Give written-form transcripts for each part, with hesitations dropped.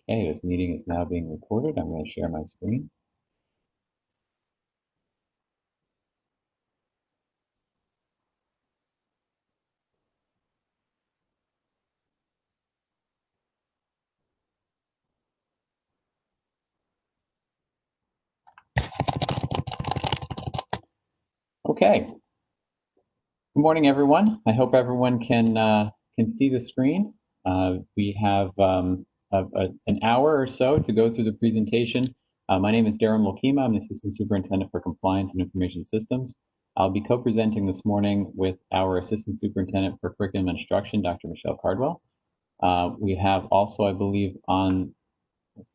Okay, this meeting is now being recorded. I'm going to share my screen. Okay. Good morning, everyone. I hope everyone can see the screen. We have an hour or so to go through the presentation. My name is Darren Lokima. I'm the Assistant Superintendent for Compliance and Information Systems. I'll be co-presenting this morning with our Assistant Superintendent for Curriculum and Instruction, Dr. Michelle Cardwell. We have also, I believe, on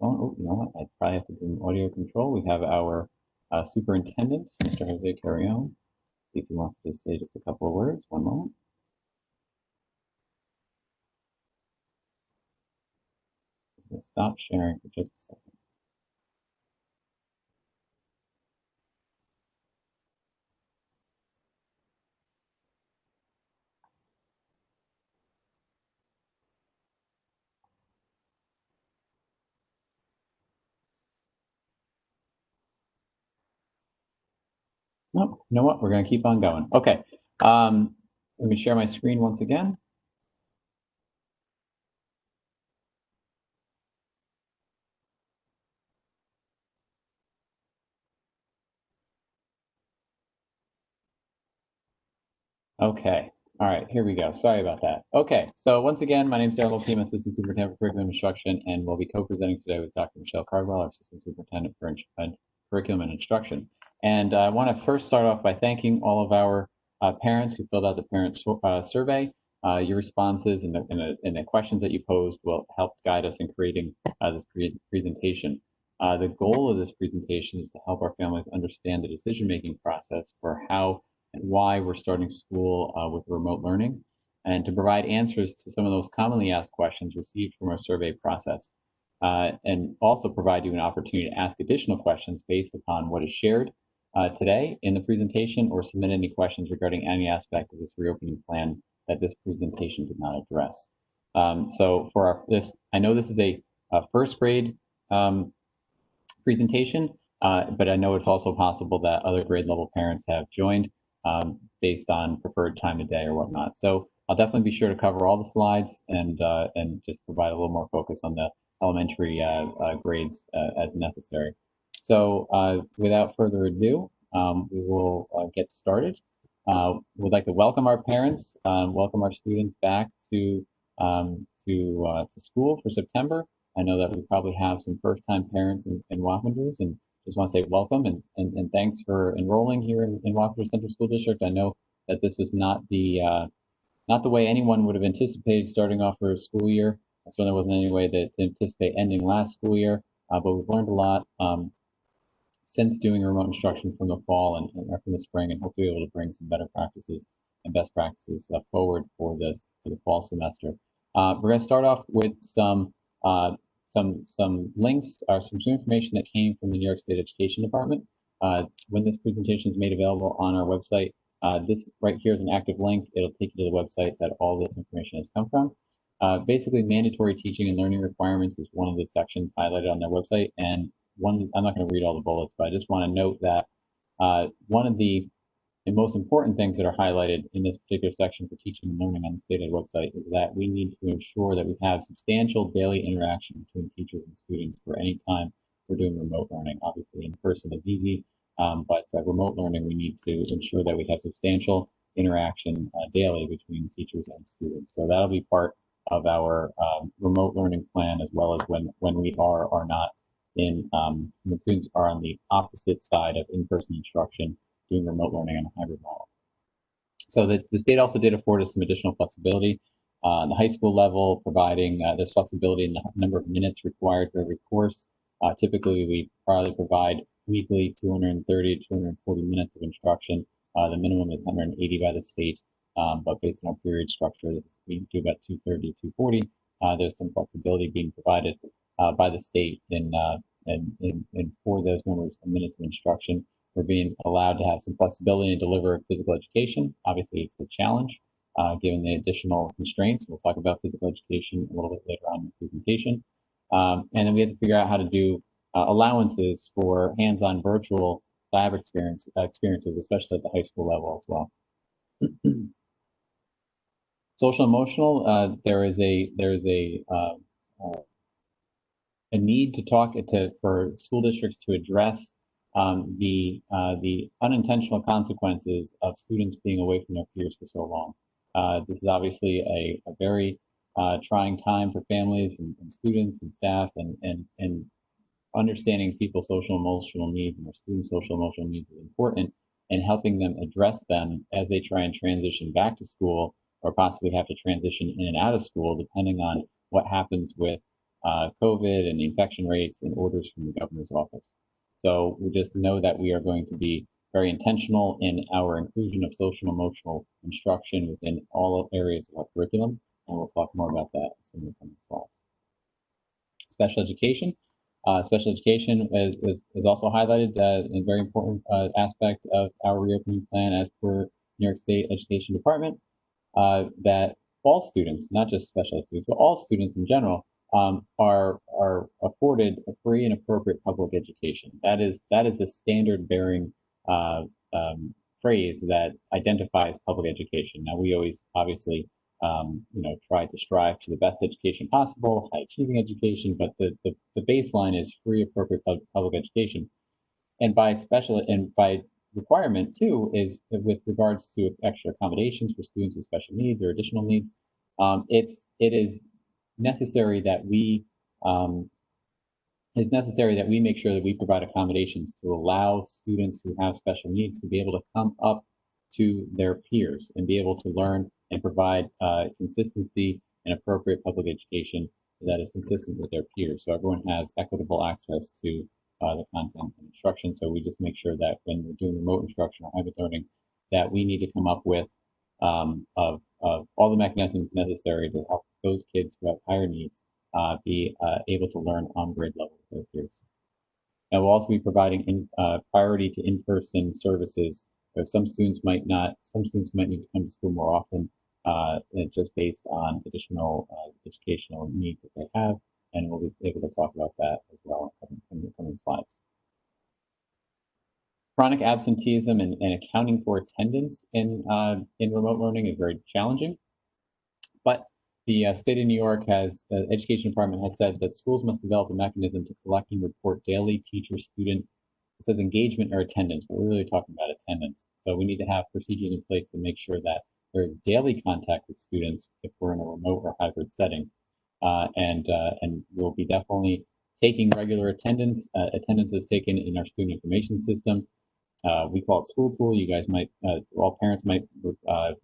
oh, you know what? I probably have to do an audio control. We have our superintendent, Mr. Jose Carrion. If he wants to say just a couple of words, one moment. I'm going to stop sharing for just a second. No, you know what? We're going to keep on going. Okay. Let me share my screen once again. Okay. All right, here we go. Sorry about that. Okay, so once again, my name is Darrell Lokima, Assistant Superintendent for Curriculum Instruction, and we'll be co-presenting today with Dr. Michelle Cardwell, our Assistant Superintendent for Curriculum and Instruction. And I want to first start off by thanking all of our parents who filled out the parent survey. Your responses and the questions that you posed will help guide us in creating this presentation. The goal of this presentation is to help our families understand the decision-making process for how and why we're starting school with remote learning, and to provide answers to some of those commonly asked questions received from our survey process, and also provide you an opportunity to ask additional questions based upon what is shared today in the presentation, or submit any questions regarding any aspect of this reopening plan that this presentation did not address. So for this, I know this is a first grade presentation, but I know it's also possible that other grade level parents have joined based on preferred time of day or whatnot. So I'll definitely be sure to cover all the slides and just provide a little more focus on the elementary grades as necessary. So without further ado, we will get started. We'd like to welcome our parents, welcome our students back to school for September. I know that we probably have some first-time parents in Wappingers, and just want to say welcome and thanks for enrolling here in Wappingers Central School District. I know that this was not the way anyone would have anticipated starting off for a school year. It certainly wasn't any way to anticipate ending last school year, but we've learned a lot since doing remote instruction from the fall and from the spring, and hopefully able to bring some better practices and best practices forward for the fall semester. We're going to start off with some links or some information that came from the New York State Education Department. When this presentation is made available on our website, this right here is an active link. It'll take you to the website that all this information has come from. Basically, mandatory teaching and learning requirements is one of the sections highlighted on their website, and I'm not going to read all the bullets, but I just want to note that one of the most important things that are highlighted in this particular section for teaching and learning on the state website is that we need to ensure that we have substantial daily interaction between teachers and students for any time we're doing remote learning. Obviously, in person is easy, but remote learning, we need to ensure that we have substantial interaction daily between teachers and students. So that'll be part of our remote learning plan, as well as when we are or not in when students are on the opposite side of in-person instruction, doing remote learning on a hybrid model. So the state also did afford us some additional flexibility on the high school level, providing this flexibility in the number of minutes required for every course. Typically, we probably provide weekly 230 to 240 minutes of instruction. The minimum is 180 by the state, but based on our period structure, we do about 230 to 240. There's some flexibility being provided by the state in for those numbers of minutes of instruction. We're being allowed to have some flexibility and deliver physical education. Obviously, it's a challenge given the additional constraints. We'll talk about physical education a little bit later on in the presentation. And then we had to figure out how to do allowances for hands-on virtual lab experiences, especially at the high school level as well. Social emotional, there is a need to talk for school districts to address the unintentional consequences of students being away from their peers for so long. This is obviously a very trying time for families and students and staff, and understanding people's social emotional needs and their students' social emotional needs is important, and helping them address them as they try and transition back to school, or possibly have to transition in and out of school, depending on what happens with COVID and the infection rates and orders from the governor's office. So we just know that we are going to be very intentional in our inclusion of social emotional instruction within all areas of our curriculum, and we'll talk more about that in some of the coming slides. Special education. Special education is also highlighted a very important aspect of our reopening plan as per New York State Education Department, that all students, not just special ed students, but all students in general, are afforded a free and appropriate public education. That is a standard bearing phrase that identifies public education. Now, we always obviously try to strive to the best education possible, high achieving education, but the baseline is free, appropriate public education. And by requirement too, is with regards to extra accommodations for students with special needs or additional needs. It is necessary that we make sure that we provide accommodations to allow students who have special needs to be able to come up to their peers and be able to learn and provide consistency and appropriate public education that is consistent with their peers. So everyone has equitable access to the content and instruction. So we just make sure that when we're doing remote instruction or hybrid learning, that we need to come up with of all the mechanisms necessary to help those kids who have higher needs be able to learn on grade level with their peers. And we'll also be providing priority to in-person services. So some students might need to come to school more often, just based on additional educational needs that they have, and we'll be able to talk about that as well in the coming slides. Chronic absenteeism and accounting for attendance in remote learning is very challenging, but the state of New York the education department has said that schools must develop a mechanism to collect and report daily teacher-student, it says engagement or attendance, but we're really talking about attendance. So we need to have procedures in place to make sure that there is daily contact with students if we're in a remote or hybrid setting. And we'll be definitely taking regular attendance. Attendance is taken in our student information system. We call it School Tool. You guys might, all parents might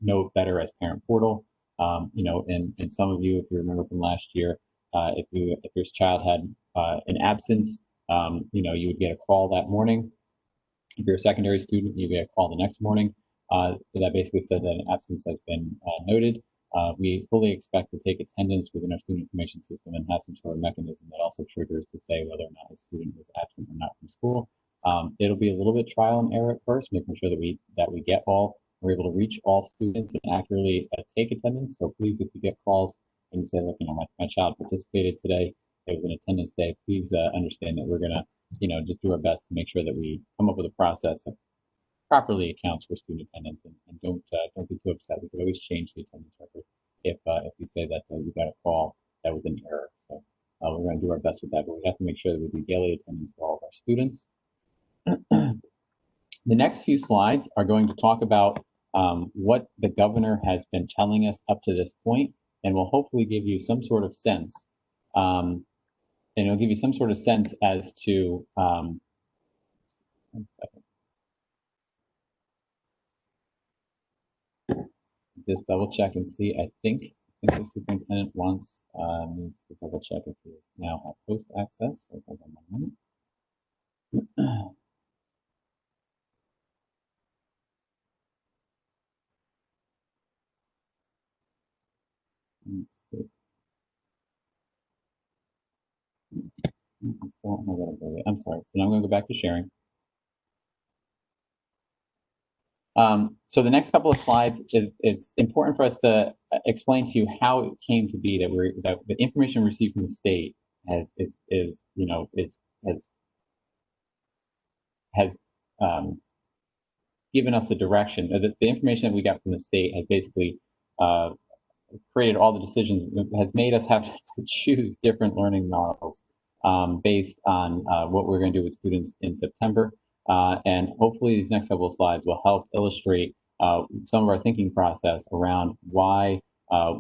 know better as Parent Portal. And some of you, if you remember from last year, if your child had an absence, you would get a call that morning. If you're a secondary student, you get a call the next morning. That basically said that an absence has been noted. We fully expect to take attendance within our student information system and have some sort of mechanism that also triggers to say whether or not a student was absent or not from school. It'll be a little bit trial and error at first, making sure that we're able to reach all students and accurately take attendance. So please, if you get calls and you say, look, my child participated today, it was an attendance day, please understand that we're gonna, just do our best to make sure that we come up with a process that properly accounts for student attendance, and don't be too upset. We could always change the attendance record if you say that you got a call that was an error. So we're going to do our best with that, but we have to make sure that we do daily attendance for all of our students. The next few slides are going to talk about what the governor has been telling us up to this point, and will hopefully give you some sort of sense. And it'll give you some sort of sense as to, 1 second. Just double check and see. I think the superintendent wants needs to double check if he now has host access. So hold on 1 minute. Let's see. I still don't have that ability. I'm sorry. So now I'm going to go back to sharing. So the next couple of slides it's important for us to explain to you how it came to be that the information received from the state has given us a direction. The information that we got from the state has basically created all the decisions, has made us have to choose different learning models based on what we're going to do with students in September. And hopefully these next couple of slides will help illustrate some of our thinking process around why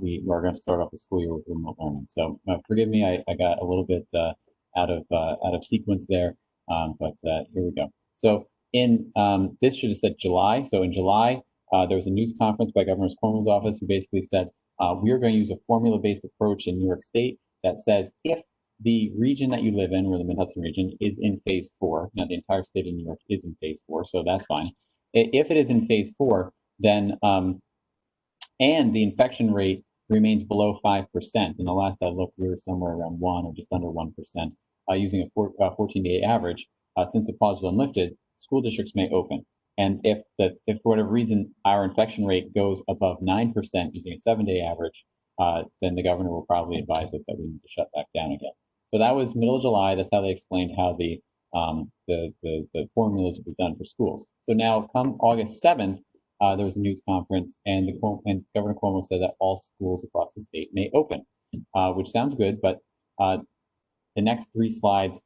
we are going to start off the school year with remote learning. So forgive me, I got a little bit out of sequence there, but here we go. So in this should have said July. So in July, there was a news conference by Governor Cuomo's office who basically said, we are going to use a formula-based approach in New York State that says if the region that you live in, or the Mid-Hudson region, is in phase 4, now the entire state of New York is in phase 4, so that's fine. If it is in phase 4, then, and the infection rate remains below 5%, and the last I looked, we were somewhere around 1 or just under 1%, using a 14-day average. Since the pause was lifted, school districts may open. And if for whatever reason our infection rate goes above 9% using a 7-day average, then the governor will probably advise us that we need to shut back down again. So that was middle of July. That's how they explained how the formulas would be done for schools. So now, come August 7th, there was a news conference, and Governor Cuomo said that all schools across the state may open, which sounds good. But the next 3 slides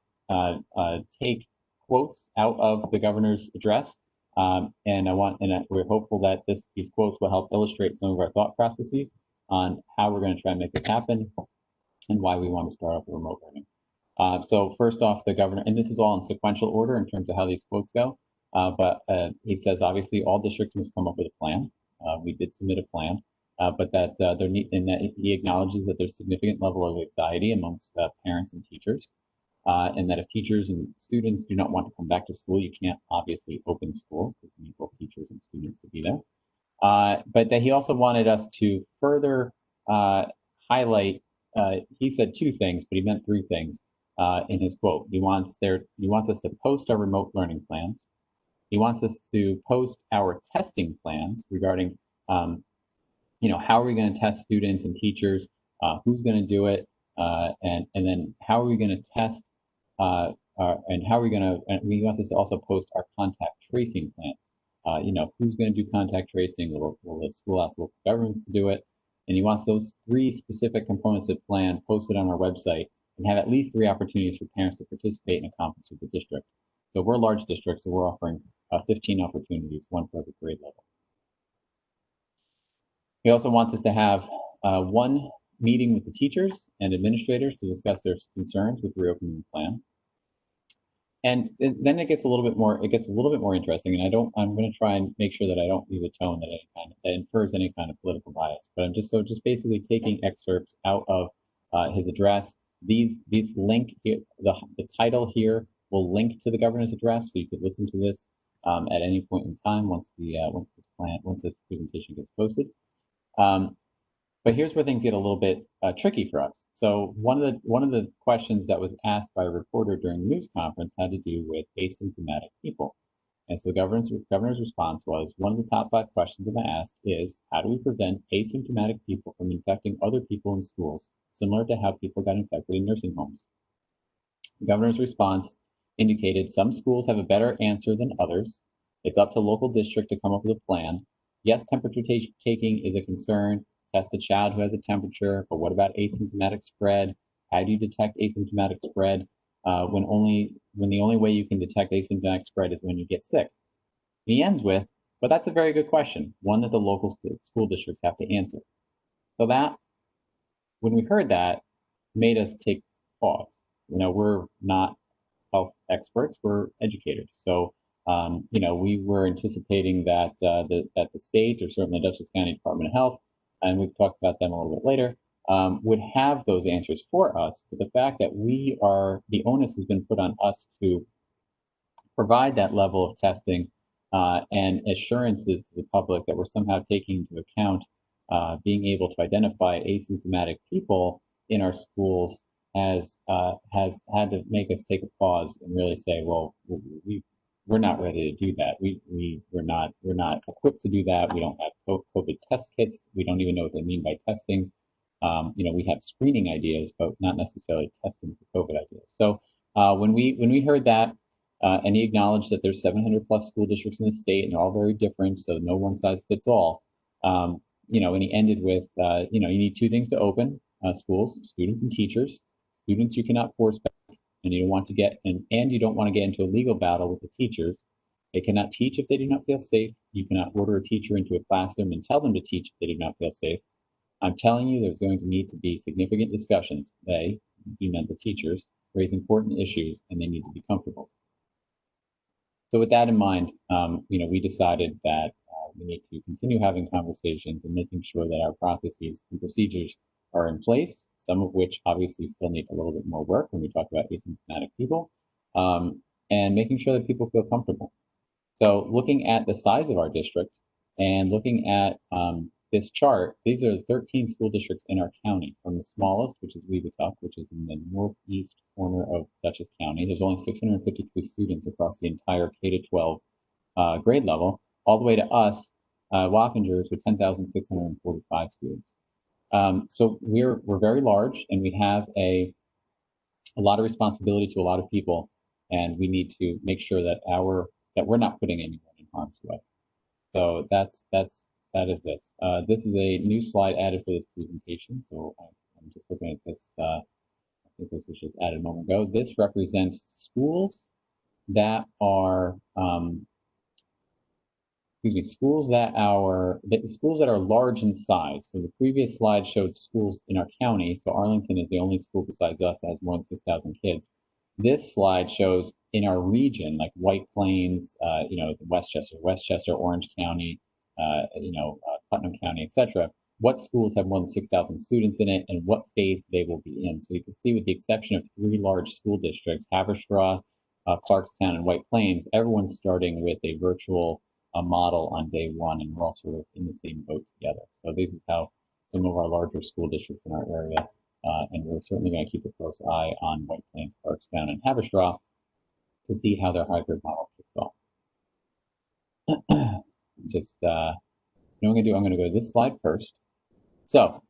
take quotes out of the governor's address. And we're hopeful that these quotes will help illustrate some of our thought processes on how we're going to try and make this happen and why we want to start off with remote learning. So first off, the governor, and this is all in sequential order in terms of how these quotes go, but he says obviously all districts must come up with a plan. We did submit a plan, but that he acknowledges that there's significant level of anxiety amongst parents and teachers. And that if teachers and students do not want to come back to school, you can't obviously open school because you need both teachers and students to be there. But that he also wanted us to further highlight, he said 2 things, but he meant 3 things in his quote. He wants us to post our remote learning plans. He wants us to post our testing plans regarding, how are we going to test students and teachers, who's going to do it, and then how are we going to test, and how are we going to, and he wants us to also post our contact tracing plans. Who's going to do contact tracing? Will the school ask local governments to do it? And he wants those 3 specific components of the plan posted on our website and have at least 3 opportunities for parents to participate in a conference with the district. So we're a large district, so we're offering 15 opportunities, 1 for every grade level. He also wants us to have 1 meeting with the teachers and administrators to discuss their concerns with reopening the plan. And then it gets a little bit more interesting, and I'm going to try and make sure that I don't leave a tone that infers any kind of political bias. But I'm just basically taking excerpts out of his address. These link here, the title here will link to the governor's address, so you could listen to this at any point in time once this presentation gets posted. But here's where things get a little bit tricky for us. So one of the questions that was asked by a reporter during the news conference had to do with asymptomatic people. And so the governor's response was, one of the top 5 questions I'm going to ask is, how do we prevent asymptomatic people from infecting other people in schools, similar to how people got infected in nursing homes? The governor's response indicated some schools have a better answer than others. It's up to local district to come up with a plan. Yes, temperature taking is a concern. Test a child who has a temperature, but what about asymptomatic spread? How do you detect asymptomatic spread when the only way you can detect asymptomatic spread is when you get sick? He ends with, but that's a very good question, one that the local school districts have to answer. So that, when we heard that, made us take pause. We're not health experts, we're educators. So we were anticipating that the state, or certainly the Dutchess County Department of Health, and we've talked about them a little bit later, would have those answers for us. But the fact that the onus has been put on us to provide that level of testing and assurances to the public that we're somehow taking into account being able to identify asymptomatic people in our schools has had to make us take a pause and really say, well, we're not ready to do that. We're not equipped to do that. We don't have COVID test kits. We don't even know what they mean by testing. We have screening ideas, but not necessarily testing for COVID ideas. So when we heard that, and he acknowledged that there's 700 plus school districts in the state, and they're all very different, so no one size fits all. And he ended with, you need two things to open schools: students and teachers. Students you cannot force back, and you don't want to get and you don't want to get into a legal battle with the teachers. They cannot teach if they do not feel safe. You cannot order a teacher into a classroom and tell them to teach if they do not feel safe. I'm telling you, there's going to need to be significant discussions. He meant the teachers, raise important issues, and they need to be comfortable. So with that in mind, we decided that we need to continue having conversations and making sure that our processes and procedures are in place, some of which obviously still need a little bit more work when we talk about asymptomatic people, and making sure that people feel comfortable. So looking at the size of our district and looking at this chart, these are 13 school districts in our county, from the smallest, which is Weebatuck, which is in the northeast corner of Dutchess County. There's only 653 students across the entire K-12 grade level, all the way to us, Wappingers, with 10,645 students. So we're very large, and we have a lot of responsibility to a lot of people, and we need to make sure that we're not putting anyone in harm's way. So that is this. This is a new slide added for this presentation. So I'm just looking at this. I think this was just added a moment ago. This represents schools that are schools that are large in size. So the previous slide showed schools in our county. So Arlington is the only school besides us that has more than 6,000 kids. This slide shows in our region, like White Plains, Westchester, Orange County, Putnam County, etc. What schools have more than 6,000 students in it, and what phase they will be in. So you can see, with the exception of 3 large school districts, Haverstraw, Clarkstown, and White Plains, everyone's starting with a virtual model on day 1, and we're all sort of in the same boat together. So this is how some of our larger school districts in our area, and we're certainly going to keep a close eye on White Plains, Clarkstown, and Haverstraw to see how their hybrid model kicks off. I'm going to go to this slide first. So,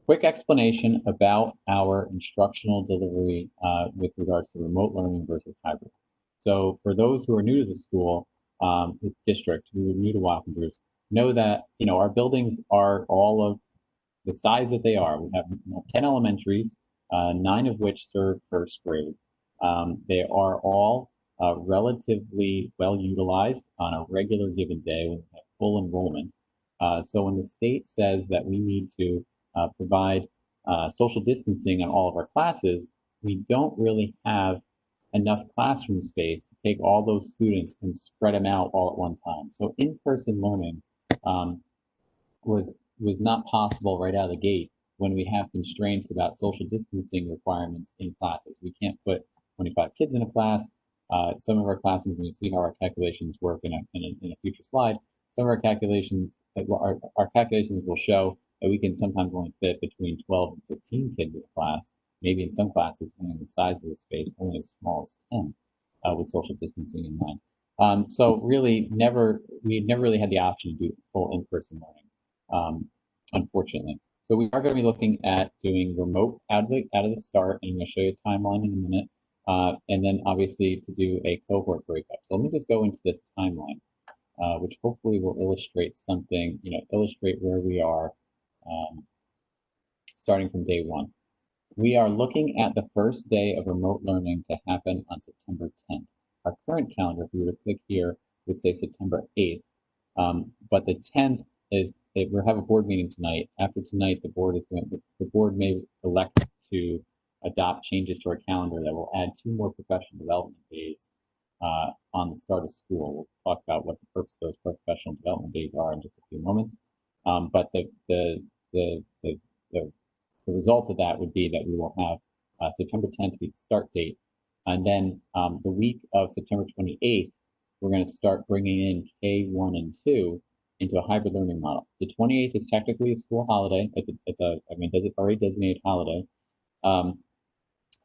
quick explanation about our instructional delivery with regards to remote learning versus hybrid. So, for those who are new to the school, the district, who are new to Wappingers, know that our buildings are all of the size that they are. We have 10 elementaries, 9 of which serve first grade. They are all relatively well utilized on a regular given day when we have full enrollment. So when the state says that we need to provide social distancing on all of our classes, we don't really have enough classroom space to take all those students and spread them out all at one time. So in-person learning was not possible right out of the gate when we have constraints about social distancing requirements in classes. We can't put 25 kids in a class. Some of our classrooms, and you see how our calculations work in a future slide, some of our calculations will show that we can sometimes only fit between 12 and 15 kids in a class. Maybe in some classes, depending on the size of the space, only as small as 10 with social distancing in mind. So really, we never really had the option to do full in-person learning, unfortunately. So we are going to be looking at doing remote out of the start, and I'm going to show you a timeline in a minute, and then obviously to do a cohort breakup. So let me just go into this timeline, which hopefully will illustrate something, illustrate where we are starting from day 1. We are looking at the first day of remote learning to happen on September 10th. Our current calendar, if we were to click here, would say September 8th. But the 10th is, we'll have a board meeting tonight. After tonight, the board may elect to adopt changes to our calendar that will add 2 more professional development days on the start of school. We'll talk about what the purpose of those professional development days are in just a few moments. But the result of that would be that we will have September 10th be the start date. And then the week of September 28th, we're going to start bringing in K1 and 2 into a hybrid learning model. The 28th is technically a school holiday. It's already designated holiday.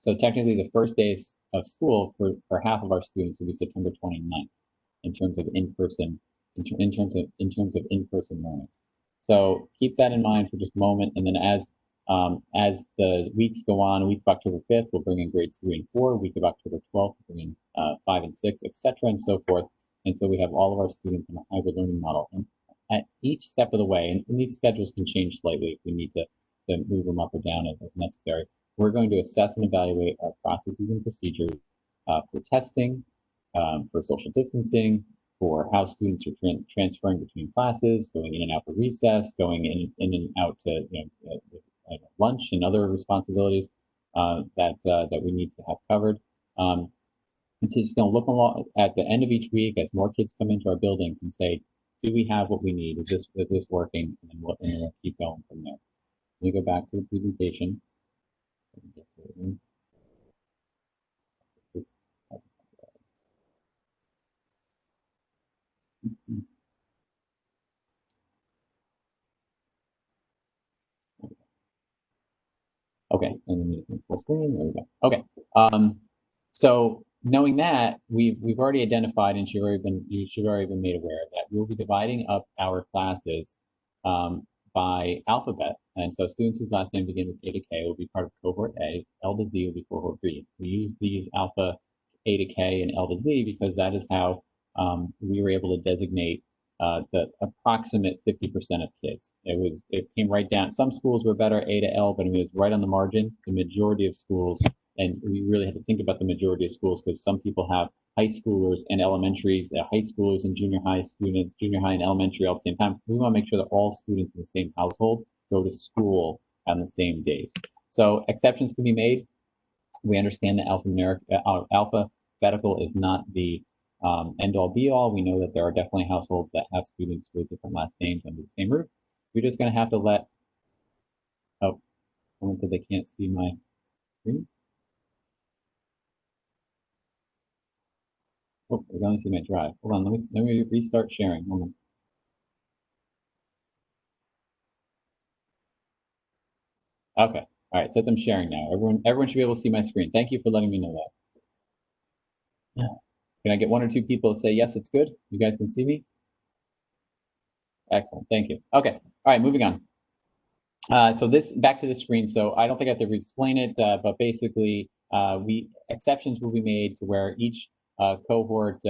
So technically the first day of school for half of our students will be September 29th in terms of in-person learning. So keep that in mind for just a moment. And then as As the weeks go on, week of October 5th, we'll bring in grades 3 and 4, week of October 12th, we'll bring in 5 and 6, etc., and so forth, until we have all of our students in a hybrid learning model. And at each step of the way, and these schedules can change slightly if we need to move them up or down as necessary, we're going to assess and evaluate our processes and procedures for testing, for social distancing, for how students are transferring between classes, going in and out for recess, going in and out to lunch and other responsibilities that we need to have covered. And to just look along at the end of each week as more kids come into our buildings and say, do we have what we need? Is this working? And then we'll keep going from there. Let me go back to the presentation. Okay, and then use my full screen. There we go. Okay, so knowing that, we've already identified, and you should already been made aware that we'll be dividing up our classes by alphabet, and so students whose last name begin with A to K will be part of cohort A. L to Z will be cohort B. We use these alpha A to K and L to Z because that is how we were able to designate the approximate 50% of kids. It came right down. Some schools were better A to L, but it was right on the margin. The majority of schools, and we really had to think about the majority of schools because some people have high schoolers and elementaries, high schoolers and junior high students, junior high and elementary all at the same time. We want to make sure that all students in the same household go to school on the same days. So exceptions can be made. We understand that alphabetical is not the end-all be-all. We know that there are definitely households that have students with different last names under the same roof. We're just going to have to let, oh, someone said they can't see my screen. Oh, they can only see my drive. Hold on, let me restart sharing. Hold on. Okay, all right, so I'm sharing now. Everyone should be able to see my screen. Thank you for letting me know that. Can I get 1 or 2 people to say, yes, it's good? You guys can see me? Excellent, thank you. Okay, all right, moving on. So back to the screen. So I don't think I have to re-explain it, but basically exceptions will be made to where each cohort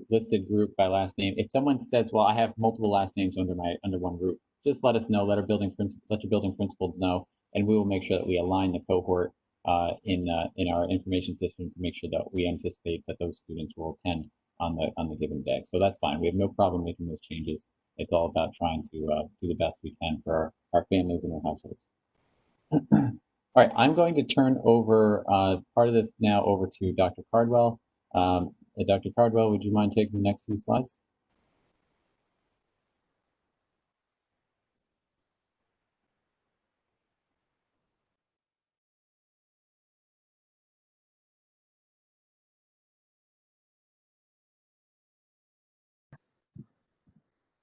listed group by last name. If someone says, well, I have multiple last names under one roof, just let us know, let your building principals know, and we will make sure that we align the cohort in our information system to make sure that we anticipate that those students will attend on the given day. So that's fine. We have no problem making those changes. It's all about trying to do the best we can for our families and our households. All right, I'm going to turn over part of this now over to Dr. Cardwell. Dr. Cardwell, would you mind taking the next few slides?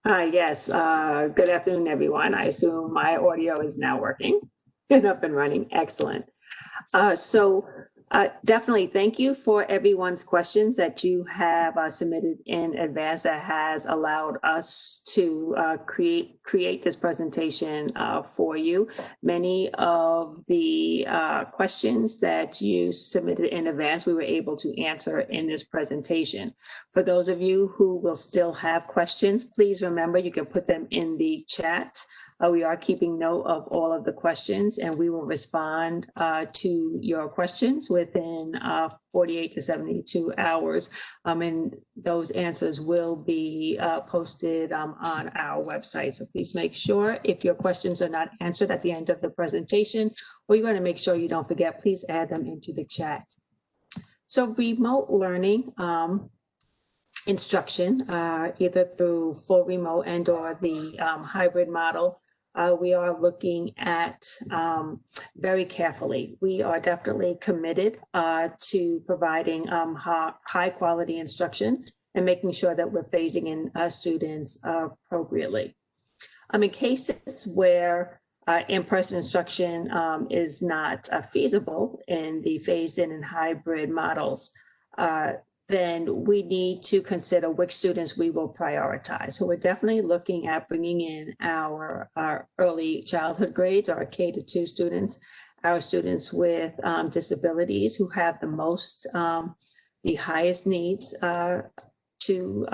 Hi, yes. Good afternoon, everyone. I assume my audio is now working and up and running. Excellent. Definitely thank you for everyone's questions that you have submitted in advance. That has allowed us to create this presentation for you. Many of the questions that you submitted in advance, we were able to answer in this presentation. For those of you who will still have questions, please remember you can put them in the chat. We are keeping note of all of the questions, and we will respond to your questions within 48 to 72 hours. And those answers will be posted on our website. So please make sure if your questions are not answered at the end of the presentation, or you want to make sure you don't forget, please add them into the chat. So remote learning instruction, either through full remote and or the hybrid model, we are looking at very carefully. We are definitely committed to providing high quality instruction and making sure that we're phasing in students appropriately. In cases where in-person instruction is not feasible in the phased in and hybrid models, then we need to consider which students we will prioritize. So we're definitely looking at bringing in our early childhood grades, our K-2 students, our students with disabilities who have the highest needs to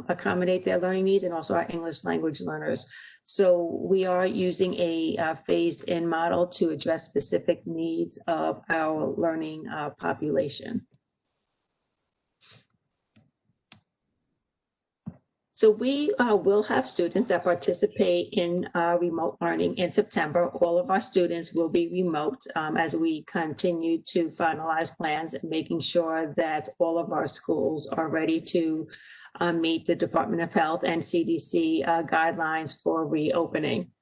accommodate their learning needs, and also our English language learners. So we are using a phased-in model to address specific needs of our learning population. So we will have students that participate in remote learning in September. All of our students will be remote as we continue to finalize plans and making sure that all of our schools are ready to meet the Department of Health and CDC guidelines for reopening.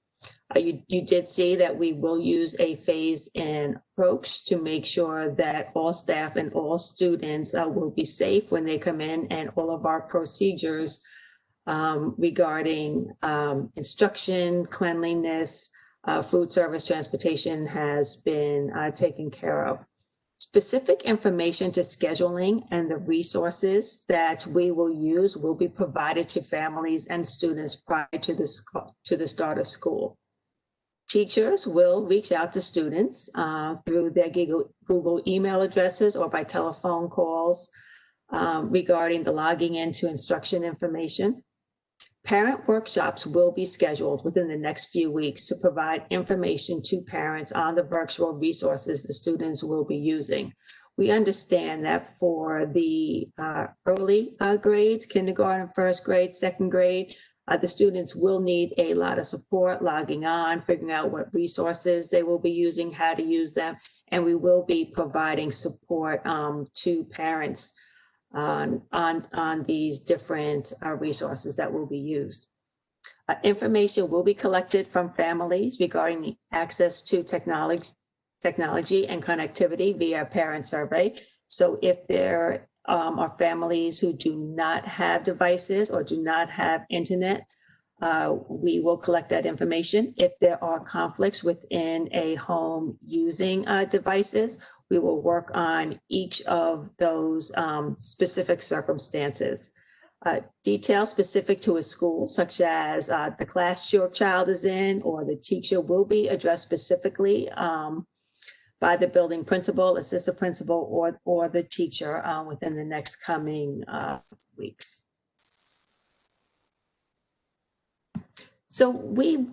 You did see that we will use a phased-in approach to make sure that all staff and all students will be safe when they come in, and all of our procedures regarding instruction, cleanliness, food service, transportation has been taken care of. Specific information to scheduling and the resources that we will use will be provided to families and students prior to the start of school. Teachers will reach out to students through their Google email addresses or by telephone calls regarding the logging into instruction information. Parent workshops will be scheduled within the next few weeks to provide information to parents on the virtual resources the students will be using. We understand that for the early grades, kindergarten, first grade, second grade, the students will need a lot of support logging on, figuring out what resources they will be using, how to use them, and we will be providing support to parents on these different resources that will be used. Information will be collected from families regarding the access to technology and connectivity via parent survey. So if there are families who do not have devices or do not have internet, we will collect that information. If there are conflicts within a home using devices, we will work on each of those specific circumstances. Details specific to a school, such as the class your child is in or the teacher, will be addressed specifically by the building principal, assistant principal, or the teacher within the next coming weeks. So we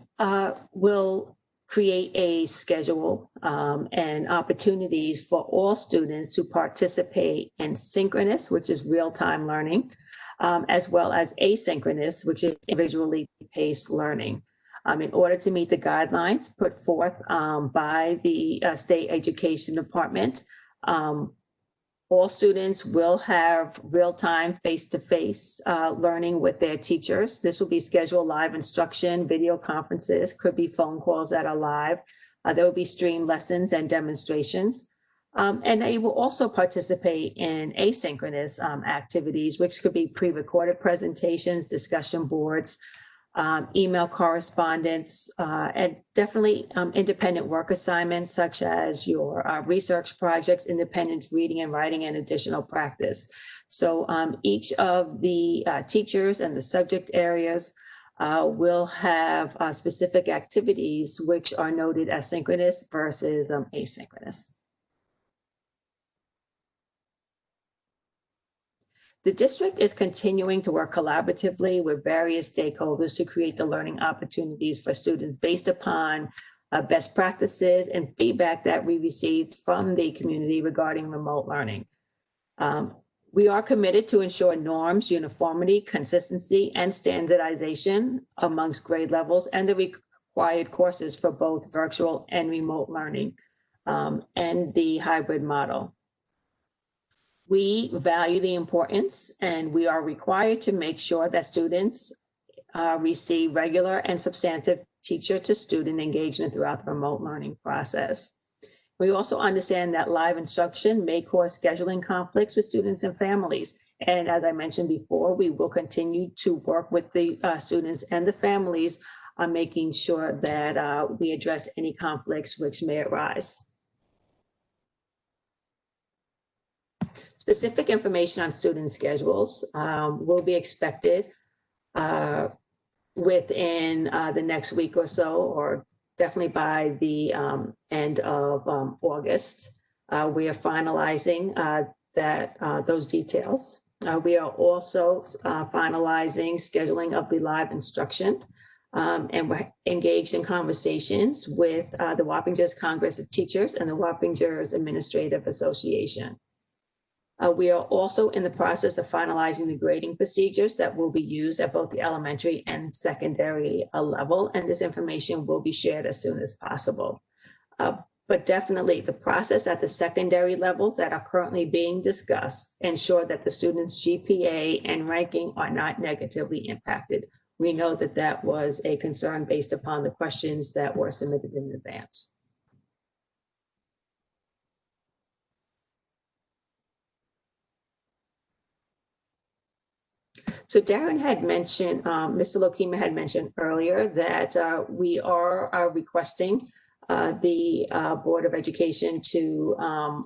will create a schedule and opportunities for all students to participate in synchronous, which is real-time learning, as well as asynchronous, which is individually paced learning. In order to meet the guidelines put forth by the State Education Department, all students will have real-time face-to-face learning with their teachers. This will be scheduled live instruction, video conferences, could be phone calls that are live. There will be streamed lessons and demonstrations. And they will also participate in asynchronous activities, which could be pre-recorded presentations, discussion boards, email correspondence, and definitely independent work assignments such as your research projects, independent reading and writing, and additional practice. So each of the teachers and the subject areas will have specific activities which are noted as synchronous versus asynchronous. The district is continuing to work collaboratively with various stakeholders to create the learning opportunities for students based upon best practices and feedback that we received from the community regarding remote learning. We are committed to ensure norms, uniformity, consistency, and standardization amongst grade levels and the required courses for both virtual and remote learning and the hybrid model. We value the importance, and we are required to make sure that students receive regular and substantive teacher-to-student engagement throughout the remote learning process. We also understand that live instruction may cause scheduling conflicts with students and families. And as I mentioned before, we will continue to work with the students and the families on making sure that we address any conflicts which may arise. Specific information on student schedules will be expected within the next week or so, or definitely by the end of August. We are finalizing those details. We are also finalizing scheduling of the live instruction, and we're engaged in conversations with the Wappingers Congress of Teachers and the Wappingers Administrative Association. We are also in the process of finalizing the grading procedures that will be used at both the elementary and secondary level, and this information will be shared as soon as possible. But definitely the process at the secondary levels that are currently being discussed ensure that the students' GPA and ranking are not negatively impacted. We know that that was a concern based upon the questions that were submitted in advance. So Darren had mentioned, Mr. Lokema had mentioned earlier that we are requesting the Board of Education to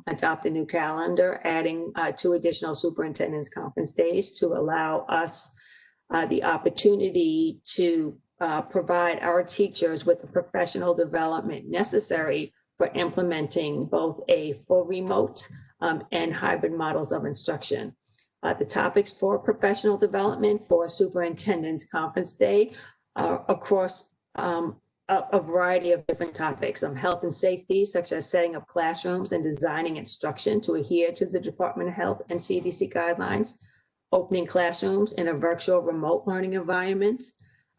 adopt a new calendar, adding 2 additional superintendent's conference days to allow us the opportunity to provide our teachers with the professional development necessary for implementing both a full remote and hybrid models of instruction. The topics for professional development for Superintendent's Conference Day are across a variety of different topics. Health and safety, such as setting up classrooms and designing instruction to adhere to the Department of Health and CDC guidelines, opening classrooms in a virtual remote learning environment,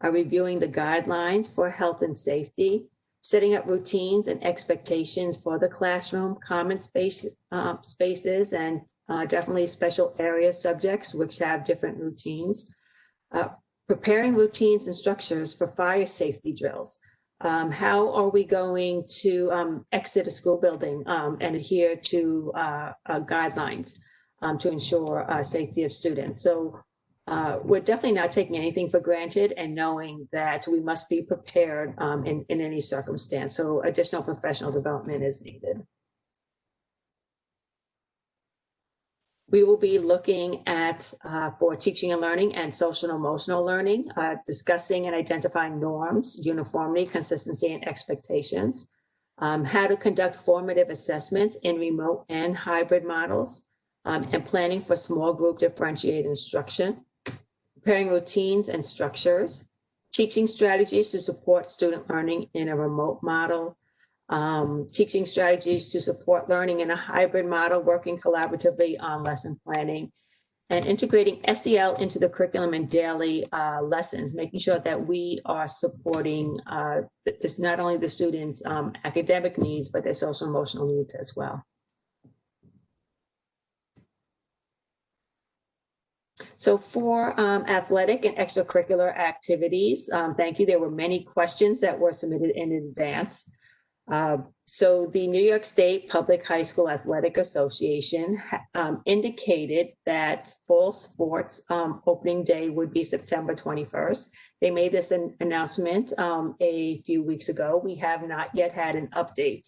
reviewing the guidelines for health and safety, setting up routines and expectations for the classroom, common spaces, and definitely special area subjects which have different routines. Preparing routines and structures for fire safety drills. How are we going to exit a school building and adhere to guidelines to ensure safety of students? So we're definitely not taking anything for granted and knowing that we must be prepared in any circumstance. So additional professional development is needed. We will be looking at, for teaching and learning and social and emotional learning, discussing and identifying norms, uniformity, consistency, and expectations, how to conduct formative assessments in remote and hybrid models, and planning for small group differentiated instruction, preparing routines and structures, teaching strategies to support student learning in a remote model, teaching strategies to support learning in a hybrid model, working collaboratively on lesson planning, and integrating SEL into the curriculum and daily lessons, making sure that we are supporting not only the students' academic needs, but their social emotional needs as well. So for athletic and extracurricular activities, thank you. There were many questions that were submitted in advance. So the New York State Public High School Athletic Association indicated that fall sports opening day would be September 21st. They made this announcement a few weeks ago. We have not yet had an update.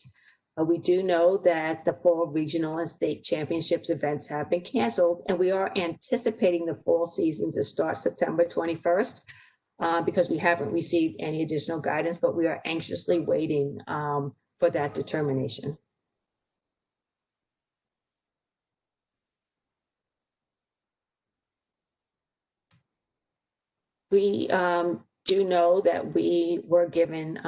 We do know that the fall regional and state championships events have been canceled, and we are anticipating the fall season to start September 21st. Because we haven't received any additional guidance, but we are anxiously waiting for that determination. We do know that we were given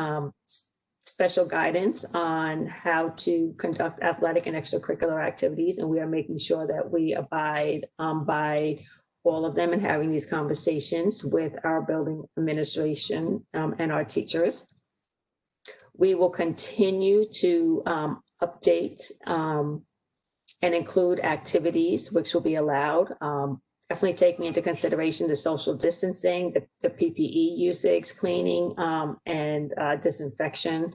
special guidance on how to conduct athletic and extracurricular activities, and we are making sure that we abide by all of them and having these conversations with our building administration and our teachers. We will continue to update and include activities which will be allowed, definitely taking into consideration the social distancing, the PPE usage, cleaning, and disinfection.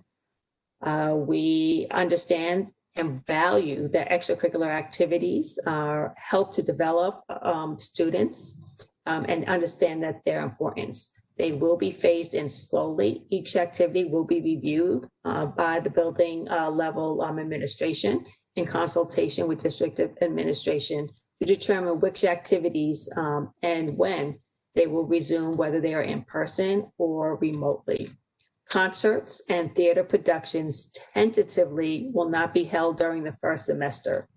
We understand and value that extracurricular activities help to develop students and understand that their importance. They will be phased in slowly. Each activity will be reviewed by the building level administration in consultation with district administration to determine which activities and when they will resume, whether they are in person or remotely. Concerts and theater productions tentatively will not be held during the first semester.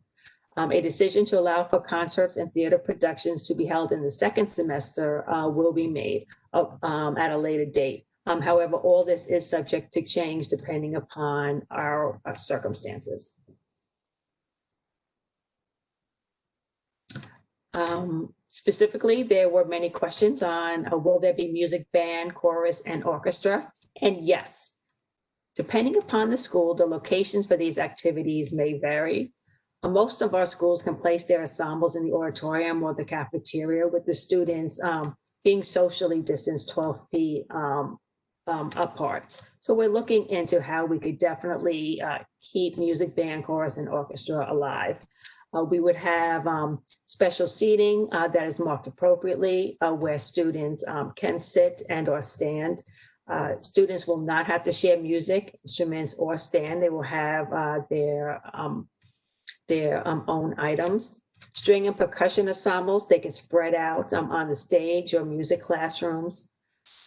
A decision to allow for concerts and theater productions to be held in the second semester will be made at a later date. However, all this is subject to change depending upon our circumstances. Specifically, there were many questions on will there be music, band, chorus, and orchestra? And yes, depending upon the school, the locations for these activities may vary. Most of our schools can place their ensembles in the auditorium or the cafeteria, with the students being socially distanced 12 feet apart. So we're looking into how we could definitely keep music, band, chorus, and orchestra alive. We would have special seating that is marked appropriately where students can sit and or stand. Students will not have to share music, instruments, or stand. They will have their own items. String and percussion ensembles, they can spread out on the stage or music classrooms.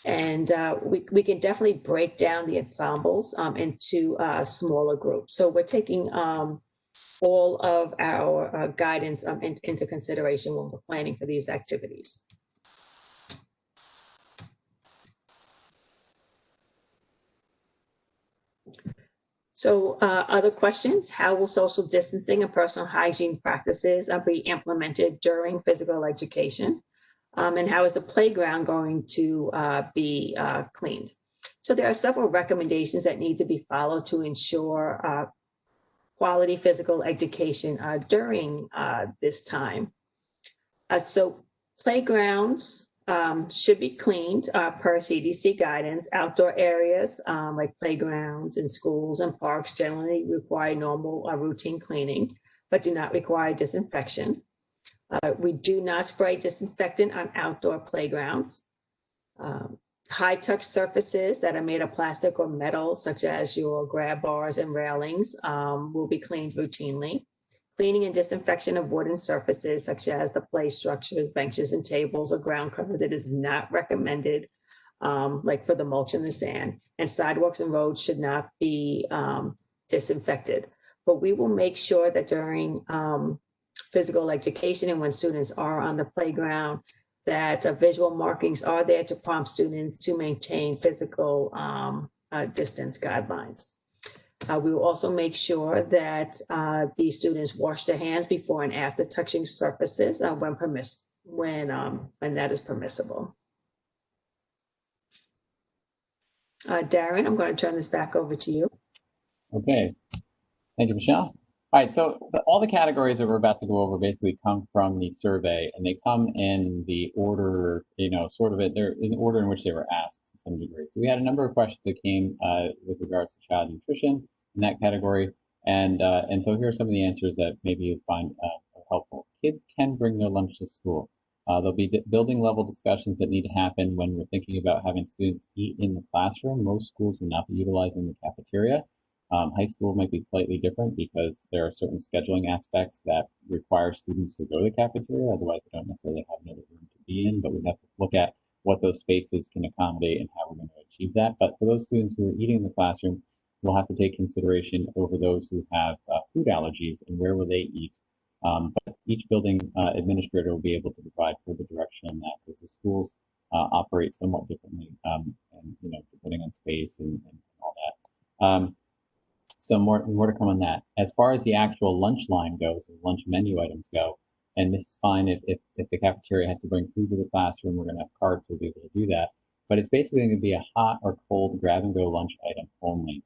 And we can definitely break down the ensembles into smaller groups. So we're taking all of our guidance into consideration when we're planning for these activities. So other questions, how will social distancing and personal hygiene practices be implemented during physical education? And how is the playground going to be cleaned? So there are several recommendations that need to be followed to ensure quality physical education during this time. So playgrounds should be cleaned per CDC guidance. Outdoor areas like playgrounds and schools and parks generally require normal routine cleaning, but do not require disinfection. We do not spray disinfectant on outdoor playgrounds. High-touch surfaces that are made of plastic or metal, such as your grab bars and railings, will be cleaned routinely. Cleaning and disinfection of wooden surfaces, such as the play structures, benches and tables, or ground covers, it is not recommended, like for the mulch and the sand. And sidewalks and roads should not be disinfected. But we will make sure that during physical education and when students are on the playground, that visual markings are there to prompt students to maintain physical distance guidelines. We will also make sure that these students wash their hands before and after touching surfaces when that is permissible. Darren, I'm going to turn this back over to you. Okay, thank you, Michelle. All right, so all the categories that we're about to go over basically come from the survey, and they come in the order, they're in the order in which they were asked to some degree. So we had a number of questions that came with regards to child nutrition in that category, and so here are some of the answers that maybe you find helpful. Kids can bring their lunch to school. There'll be building level discussions that need to happen when we're thinking about having students eat in the classroom. Most schools will not be utilizing the cafeteria. High school might be slightly different because there are certain scheduling aspects that require students to go to the cafeteria. Otherwise, they don't necessarily have another room to be in, but we have to look at what those spaces can accommodate and how we're going to achieve that. But for those students who are eating in the classroom, we'll have to take consideration over those who have food allergies and where will they eat. But each building administrator will be able to provide further direction on that because the schools operate somewhat differently, and depending on space and all that. So more to come on that. As far as the actual lunch line goes, and lunch menu items go, and this is fine if the cafeteria has to bring food to the classroom, we're going to have carts to be able to do that. But it's basically going to be a hot or cold grab-and-go lunch item only.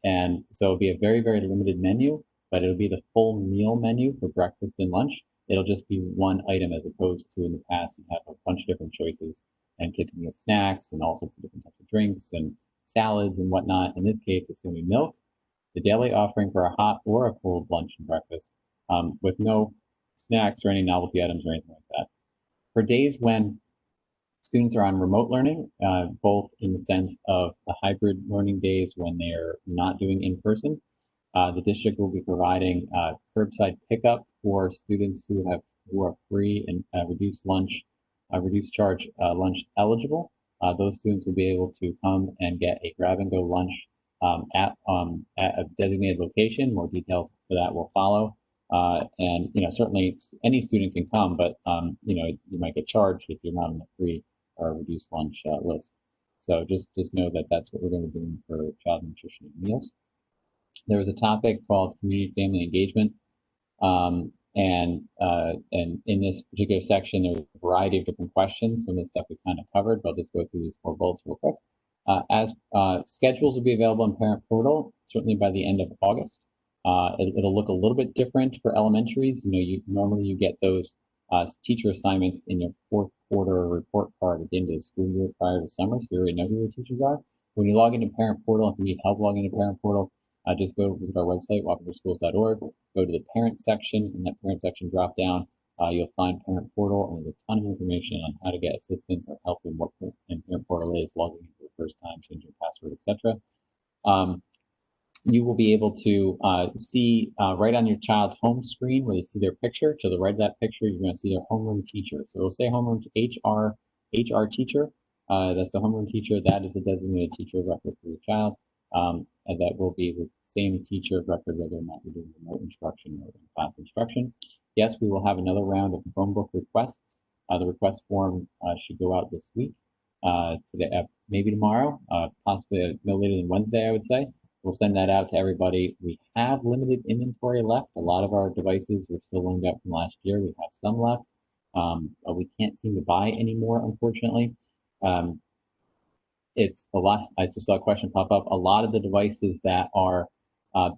And so it'll be a very, very limited menu, but it'll be the full meal menu for breakfast and lunch. It'll just be one item as opposed to in the past you have a bunch of different choices and kids can get snacks and all sorts of different types of drinks and salads and whatnot. In this case, it's going to be milk, the daily offering for a hot or a cold lunch and breakfast, with no snacks or any novelty items or anything like that. For days when students are on remote learning, both in the sense of the hybrid learning days when they're not doing in person, The district will be providing curbside pickup for students who are free and reduced charge lunch eligible. Those students will be able to come and get a grab-and-go lunch at a designated location. More details for that will follow. And certainly any student can come, but you might get charged if you're not on the free or reduced lunch list. So just know that that's what we're going to be doing for child nutrition and meals. There was a topic called community family engagement. And in this particular section, there's a variety of different questions. Some of the stuff we kind of covered, but I'll just go through these 4 bullets real quick. As schedules will be available in Parent Portal, certainly by the end of August. It'll look a little bit different for elementaries. Normally you get those teacher assignments in your 4th quarter report card at the end of the school year prior to summer, so you already know who your teachers are. When you log into Parent Portal, if you need help logging into Parent Portal, just go visit our website, whopperschools.org, go to the parent section. In that parent section drop down, you'll find Parent Portal, and there's a ton of information on how to get assistance or help in what Parent Portal is, logging in for the first time, changing password, etc. You will be able to see right on your child's home screen where they see their picture. To the right of that picture, you're going to see their homeroom teacher. So it'll say homeroom HR teacher. That's the homeroom teacher. That is a designated teacher of record for your child. And that will be the same teacher of record whether or not you're doing remote instruction or in-class instruction. Yes, we will have another round of Chromebook requests. The request form should go out this week, today, maybe tomorrow, possibly no later than Wednesday, I would say. We'll send that out to everybody. We have limited inventory left. A lot of our devices were still loaned out from last year. We have some left. But we can't seem to buy any more, unfortunately. It's a lot. I just saw a question pop up. A lot of the devices that are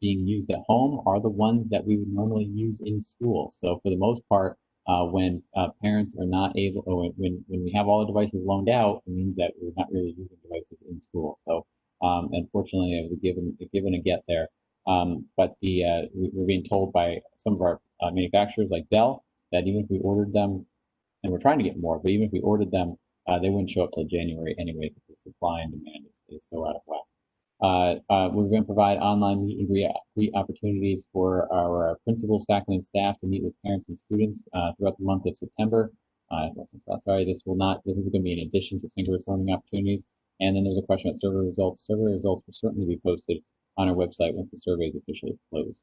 being used at home are the ones that we would normally use in school. So for the most part, when parents are not able, or when we have all the devices loaned out, it means that we're not really using devices in school. So unfortunately, we're given a get there. But we're being told by some of our manufacturers like Dell that even if we ordered them, and we're trying to get more, but even if we ordered them, they wouldn't show up till January anyway because the supply and demand is so out of whack. We're going to provide online meet and greet opportunities for our principals, faculty, and staff to meet with parents and students throughout the month of September. Sorry, this is going to be in addition to synchronous learning opportunities. And then there's a question about survey results. Survey results will certainly be posted on our website once the survey is officially closed.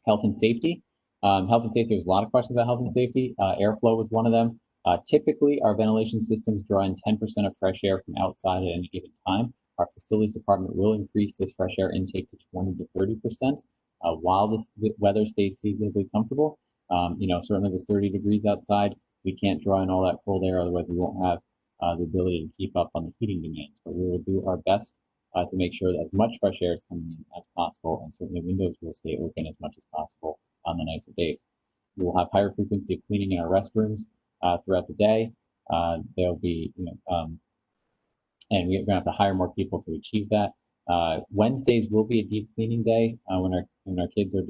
Health and safety. There's a lot of questions about health and safety. Airflow was one of them. Typically, our ventilation systems draw in 10% of fresh air from outside at any given time. Our facilities department will increase this fresh air intake to 20 to 30% while this weather stays seasonably comfortable. Certainly if it's 30 degrees outside, we can't draw in all that cold air, otherwise we won't have the ability to keep up on the heating demands. But we will do our best to make sure that as much fresh air is coming in as possible, and certainly windows will stay open as much as possible on the nicer days. We will have higher frequency of cleaning in our restrooms throughout the day. There'll be, and we're going to have to hire more people to achieve that. Wednesdays will be a deep cleaning day when our kids are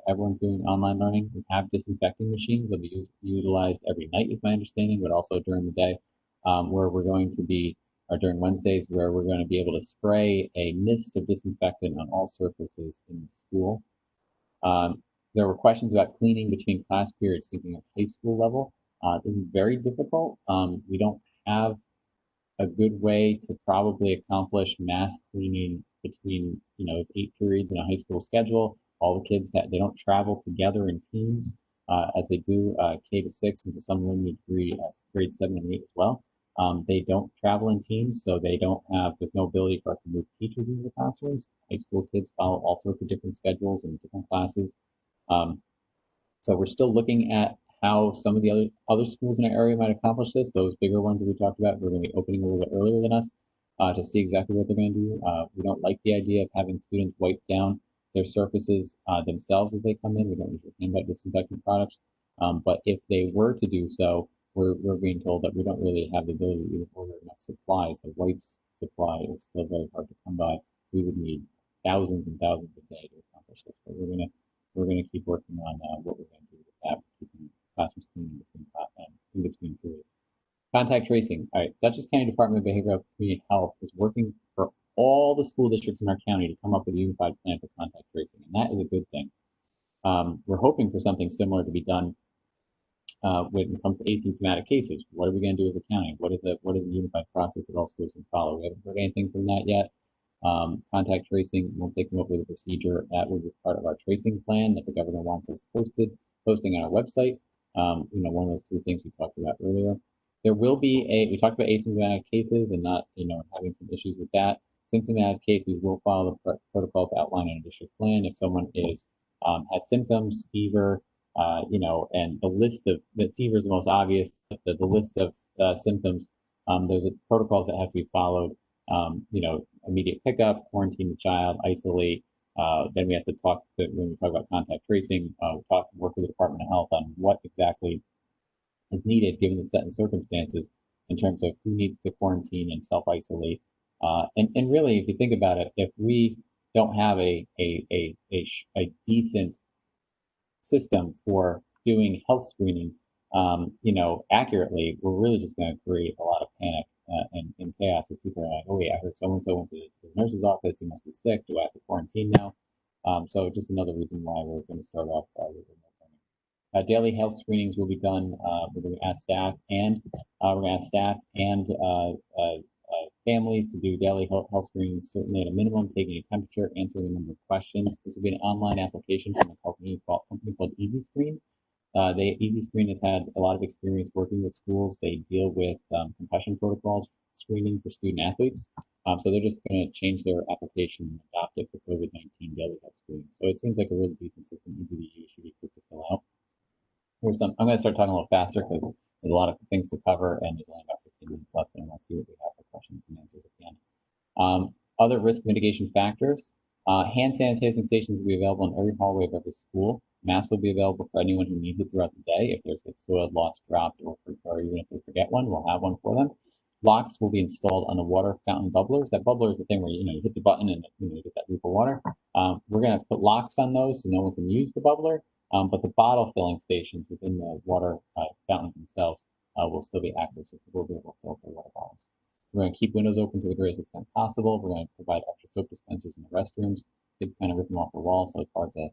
everyone's doing online learning. We have disinfecting machines that will be utilized every night, is my understanding, but also during the day, where we're going to be, or during Wednesdays, where we're going to be able to spray a mist of disinfectant on all surfaces in the school. There were questions about cleaning between class periods, thinking of high school level. This is very difficult. We don't have a good way to probably accomplish mass cleaning between those 8 periods in a high school schedule. All the kids they don't travel together in teams as they do K to 6 and to some limited degree grade 7 and 8 as well. They don't travel in teams, so there's no ability for us to move teachers into the classrooms. High school kids follow all sorts of different schedules and different classes. So we're still looking at how some of the other schools in our area might accomplish this. Those bigger ones that we talked about, we're going to be opening a little bit earlier than us to see exactly what they're going to do. We don't like the idea of having students wipe down their surfaces themselves as they come in. We don't usually hand out disinfectant products. But if they were to do so, we're being told that we don't really have the ability to even order enough supplies. So wipes supply is still very hard to come by. We would need thousands and thousands a day to accomplish this. But we're gonna keep working on what we're going to do with that, keeping classrooms clean in between periods. Contact tracing. All right, Dutchess County Department of Behavioral Health and Community Health is working for all the school districts in our county to come up with a unified plan for contact tracing, and that is a good thing. We're hoping for something similar to be done when it comes to asymptomatic cases. What are we going to do as a county? What is a unified process that all schools can follow? We haven't heard anything from that yet. Contact tracing, once they come up with a procedure, that will be part of our tracing plan that the governor wants us posting on our website. One of those three things we talked about earlier. There will be we talked about asymptomatic cases and not, having some issues with that. Symptomatic cases will follow the protocols outlined in a district plan. If someone has symptoms, fever, and the list of the fever is the most obvious, but the list of symptoms, there's protocols that have to be followed. Immediate pickup, quarantine the child, isolate. Then we have to when we talk about contact tracing, work with the Department of Health on what exactly is needed given the set and circumstances in terms of who needs to quarantine and self-isolate. And really, if you think about it, if we don't have a decent system for doing health screening, accurately, we're really just going to create a lot of panic and chaos if people are like, oh, wait, I heard so-and-so went to the nurse's office, he must be sick, do I have to quarantine now? So just another reason why we're going to start off with remote learning. Daily health screenings will be done. We're going to ask staff and families to do daily health screenings, certainly at a minimum, taking a temperature, answering a number of questions. This will be an online application from a company called Easy Screen. Easy Screen has had a lot of experience working with schools. They deal with concussion protocols screening for student athletes. So they're just going to change their application and adopt it for COVID-19 daily health screening. So it seems like a really decent system, easy to use, should be quick to fill out. I'm going to start talking a little faster because there's a lot of things to cover, and there's only about 15 minutes left, and we'll see what we have for questions and answers at the end. Other risk mitigation factors. Hand sanitizing stations will be available in every hallway of every school. Masks will be available for anyone who needs it throughout the day. If there's a soiled, lost, dropped, or even if they forget one, we'll have one for them. Locks will be installed on the water fountain bubblers. That bubbler is the thing where you hit the button and you get that loop of water. We're going to put locks on those so no one can use the bubbler. But the bottle filling stations within the water fountains themselves will still be active, so people will be able to fill their water bottles. We're going to keep windows open to the greatest extent possible. We're going to provide extra soap dispensers in the restrooms. Kids kind of rip them off the wall, so it's hard to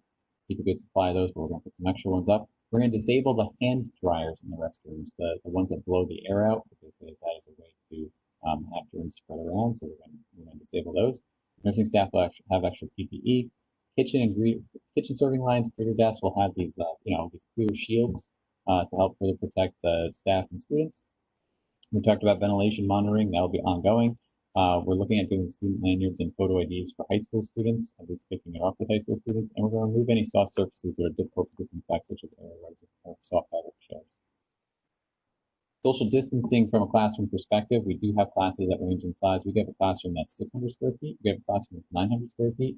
keep a good supply of those, but we're going to put some extra ones up. We're going to disable the hand dryers in the restrooms, the ones that blow the air out, because they say that is a way to have germs spread around, so we're going to disable those. Nursing staff will have extra PPE. Kitchen serving lines, greeter desks will have these, these clear shields to help further protect the staff and students. We talked about ventilation monitoring, that will be ongoing. We're looking at doing student lanyards and photo IDs for high school students, at least kicking it off with high school students, and we're going to remove any soft surfaces that are difficult to disinfect, such as air rugs or soft fabric chairs. Social distancing from a classroom perspective, we do have classes that range in size. We have a classroom that's 600 square feet. We have a classroom that's 900 square feet.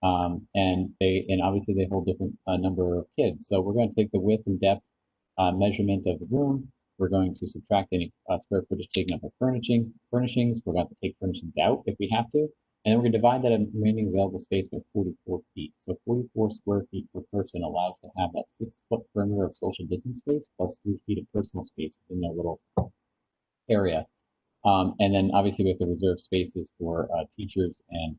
And obviously they hold different number of kids. So we're going to take the width and depth measurement of the room. We're going to subtract any square footage taken up by furnishings. We're going to take furnishings out if we have to. And then we're going to divide that remaining available space by 44 feet. So 44 square feet per person allows to have that 6-foot perimeter of social distance space plus 3 feet of personal space within their little area. And then obviously we have to reserve spaces for teachers and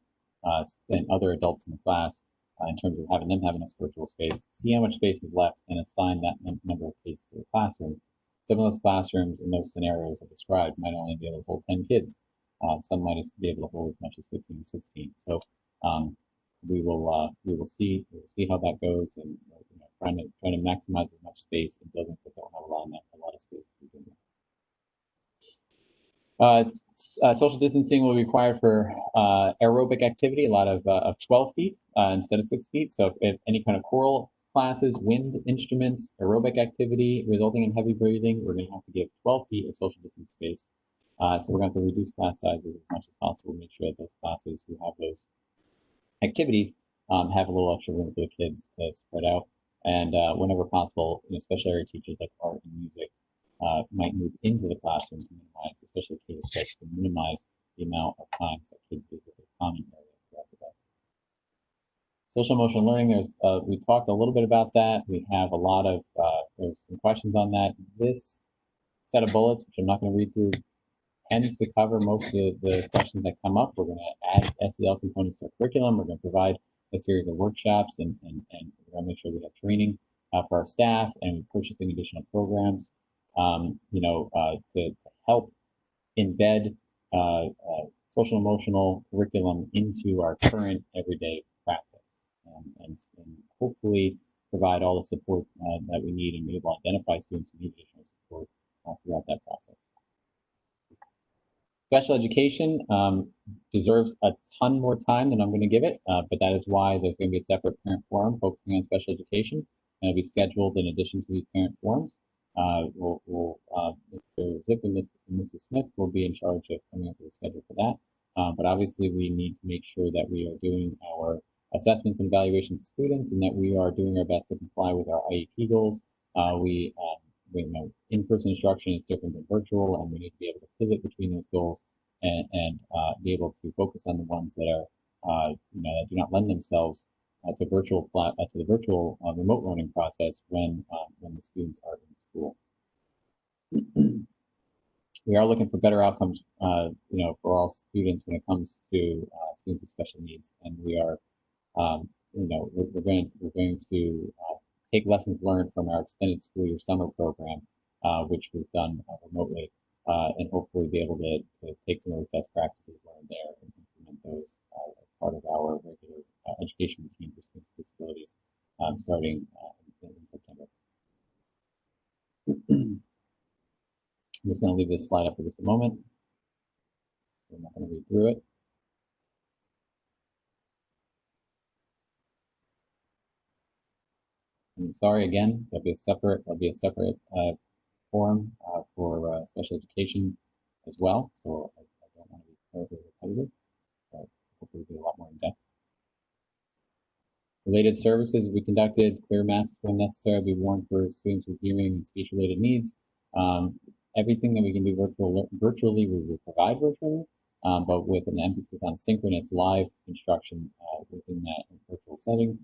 other adults in the class in terms of having enough virtual space, see how much space is left, and assign that number of kids to the classroom. Some of those classrooms in those scenarios I described might only be able to hold 10 kids. Some might be able to hold as much as 15 or 16. So we will see how that goes, and trying to maximize as much space in buildings that don't have a lot of space to begin with. Social distancing will be required for aerobic activity, a lot of 12 feet instead of 6 feet. So if any kind of choral classes, wind instruments, aerobic activity resulting in heavy breathing, we're going to have to give 12 feet of social distance space. So we're going to have to reduce class sizes as much as possible to make sure that those classes who have those activities have a little extra room for the kids to spread out. And whenever possible, special area teachers like art and music might move into the classroom to minimize, especially K-6, to minimize the amount of times that kids visit the common area throughout the day. Social emotional learning, we talked a little bit about that. We have a lot of, there's some questions on that. This set of bullets, which I'm not going to read through tends to cover most of the questions that come up. We're going to add SEL components to our curriculum. We're going to provide a series of workshops, and we're going to make sure we have training for our staff, and purchasing additional programs, to help embed social emotional curriculum into our current everyday practice, and hopefully provide all the support that we need, and be able to identify students who need additional support throughout that process. Special education deserves a ton more time than I'm going to give it, but that is why there's going to be a separate parent forum focusing on special education, and it'll be scheduled in addition to these parent forums. Mr. Zip and Mrs. Smith will be in charge of coming up with a schedule for that. But obviously, we need to make sure that we are doing our assessments and evaluations of students, and that we are doing our best to comply with our IEP goals. In-person instruction is different than virtual, and we need to be able to pivot between those goals, and be able to focus on the ones that are, that do not lend themselves to the virtual remote learning process when the students are in school. We are looking for better outcomes, for all students when it comes to students with special needs, and we are, we're going to take lessons learned from our extended school year summer program, which was done remotely, and hopefully be able to take some of the best practices learned there and implement those as part of our regular education routine for students with disabilities, starting in September. I'm just going to leave this slide up for just a moment. I'm not going to read through it. I'm sorry again. There'll be a separate forum for special education as well. So I don't want to be terribly repetitive, but hopefully we'll be a lot more in depth. Related services we conducted: clear masks when necessary, be worn for students with hearing and speech related needs. Everything that we can do virtually, we will provide virtually, but with an emphasis on synchronous live instruction within that virtual setting.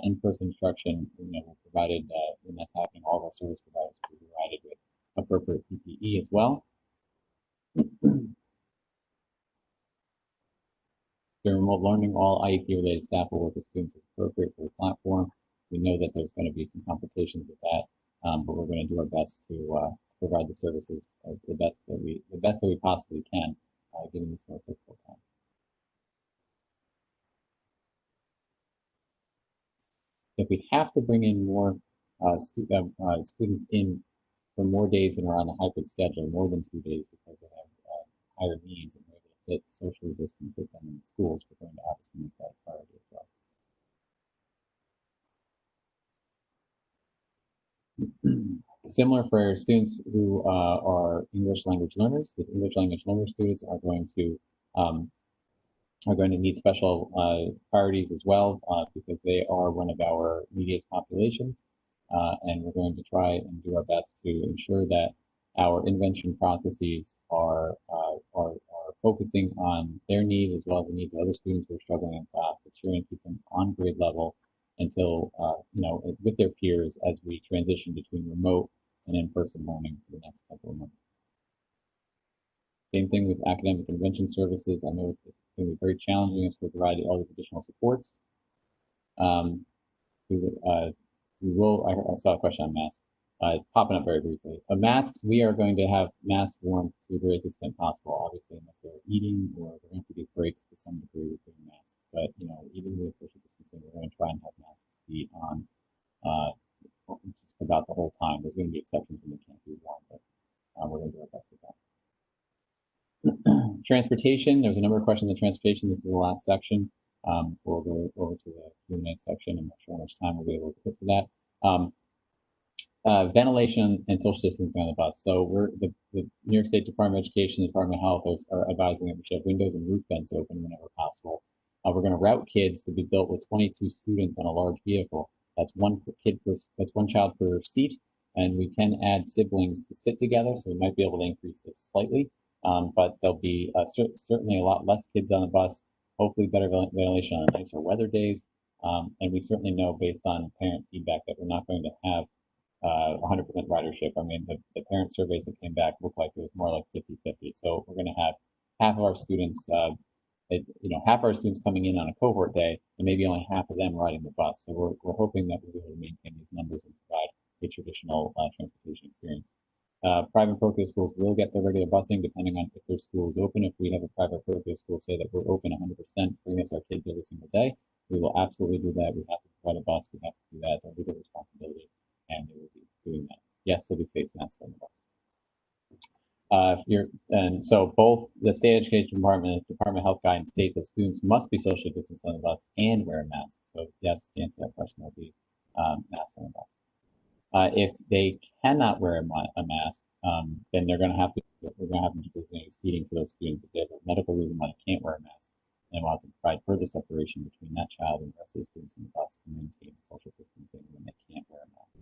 In-person instruction, we provided, when that's happening, all of our service providers will be provided with appropriate PPE as well. During remote learning, all IEP-related staff will work with students as appropriate for the platform. We know that there's going to be some complications with that, but we're going to do our best to provide the services the best that we possibly can, given this most difficult time. If we have to bring in more students in for more days than are on the hybrid schedule, more than 2 days, because they have higher needs and we're able to fit socially distant fit them in the schools, we're going to obviously make that a priority as well. Similar for students who are English language learners. These English language learner students are going to need special priorities as well, because they are one of our neediest populations, and we're going to try and do our best to ensure that our intervention processes are focusing on their needs as well as the needs of other students who are struggling in class, to try and keep them on grade level until with their peers as we transition between remote and in-person learning for the next couple of months. Same thing with academic intervention services. I know it's going to be very challenging as we provide all these additional supports. I saw a question on masks. It's popping up very briefly. Masks, we are going to have masks worn to the greatest extent possible, obviously, unless they're eating or they're going to do breaks to some degree with doing masks. But, even with social distancing, we're going to try and have masks be on just about the whole time. There's going to be exceptions when they can't be worn, but we're going to do our best with that. Transportation, there's a number of questions on transportation. This is the last section. We'll go over to the Q&A section. I'm not sure how much time we'll be able to put for that. Ventilation and social distancing on the bus. So the New York State Department of Education, the Department of Health are advising that we should have windows and roof vents open whenever possible. We're going to route kids to be built with 22 students on a large vehicle. That's one child per seat, and we can add siblings to sit together, so we might be able to increase this slightly. But there'll be certainly a lot less kids on the bus, hopefully better ventilation on nicer weather days. And we certainly know, based on parent feedback, that we're not going to have 100% ridership. I mean, the parent surveys that came back looked like it was more like 50-50. So we're going to have half of our students, half our students coming in on a cohort day, and maybe only half of them riding the bus. So we're hoping that we'll be able to maintain these numbers and provide a traditional transportation experience. Private parochial schools will get their regular busing depending on if their school is open. If we have a private parochial school say that we're open 100%, bring us our kids every single day, we will absolutely do that. We have to provide a bus. We have to do that. It's our legal responsibility, and they will be doing that. Yes, there'll be face masks on the bus. So both the state education department and the Department of Health guidance states that students must be socially distanced on the bus and wear a mask. So yes, to answer that question, there'll be masks on the bus. If they cannot wear a mask, then we're going to have to do designated seating for those students. If they have a medical reason why they can't wear a mask, then we'll have to provide further separation between that child and the rest of the students in the bus to maintain social distancing when they can't wear a mask.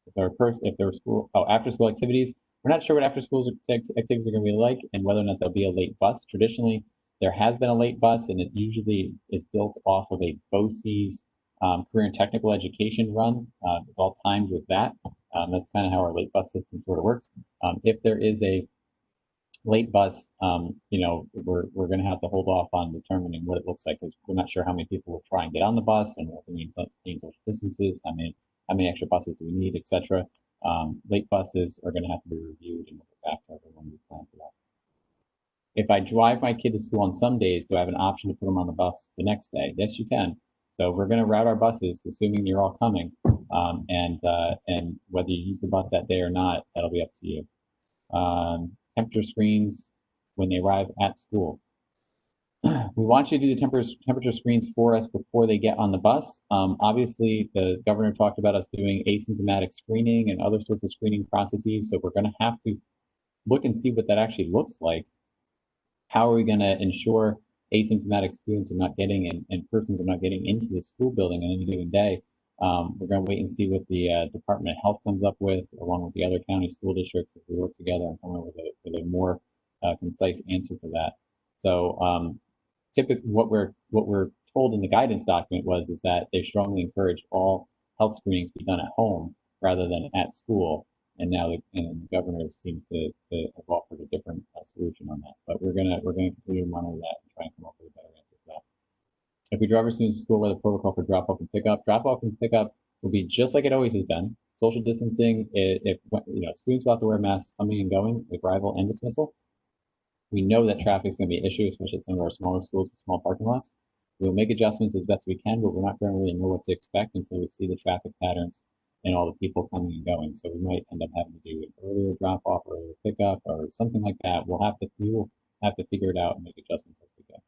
If there are after school activities, we're not sure what after school activities are going to be like and whether or not there'll be a late bus. Traditionally, there has been a late bus, and it usually is built off of a BOCES career and technical education run. It's all timed with that. That's kind of how our late bus system sort of works. If there is a late bus, we're going to have to hold off on determining what it looks like because we're not sure how many people will try and get on the bus and what it means social distances, how many extra buses do we need, etc. Late buses are going to have to be reviewed and we'll get back to everyone we plan for that. If I drive my kid to school on some days, do I have an option to put them on the bus the next day? Yes, you can. So we're going to route our buses, assuming you're all coming, and whether you use the bus that day or not, that'll be up to you. Temperature screens when they arrive at school. We want you to do the temperature screens for us before they get on the bus. Obviously, the governor talked about us doing asymptomatic screening and other sorts of screening processes. So we're going to have to look and see what that actually looks like. How are we going to ensure asymptomatic students are not getting and persons are not getting into the school building on any given day? We're going to wait and see what the Department of Health comes up with, along with the other county school districts, as we work together and come up with a more concise answer for that. So typically, what we're told in the guidance document is that they strongly encourage all health screenings to be done at home rather than at school. And now the governor seems to have offered a different solution on that. But we're gonna continue to monitor that and try and come up with a better answer for that. If we drive our students to school, where the protocol for drop off and pickup will be just like it always has been. Social distancing. If students will have to wear masks coming and going, with arrival and dismissal. We know that traffic is going to be an issue, especially at some of our smaller schools with small parking lots. We'll make adjustments as best we can, but we're not going to really know what to expect until we see the traffic patterns and all the people coming and going. So we might end up having to do an earlier drop off or earlier pickup or something like that. We will have to figure it out and make adjustments as we go.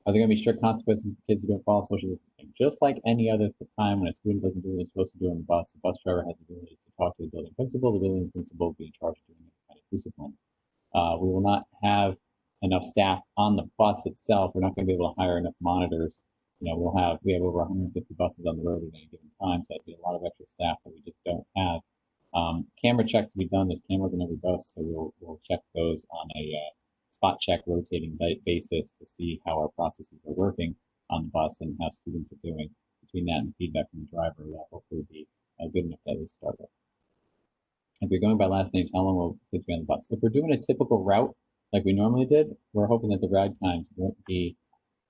Are there going to be strict consequences for kids who don't follow social distancing? Just like any other time when a student doesn't do what they're supposed to do on the bus driver has the ability to talk to the building principal. The building principal will be in charge of doing any kind of discipline. We will not have enough staff on the bus itself. We're not going to be able to hire enough monitors. We have over 150 buses on the road at any given time, so that'd be a lot of extra staff that we just don't have. Camera checks will be done. There's cameras on every bus, so we'll check those on a spot check rotating basis to see how our processes are working on the bus and how students are doing. Between that and feedback from the driver, that hopefully be good enough to at least start with. If you're going by last names, how long will kids be on the bus? If we're doing a typical route like we normally did, we're hoping that the ride times won't be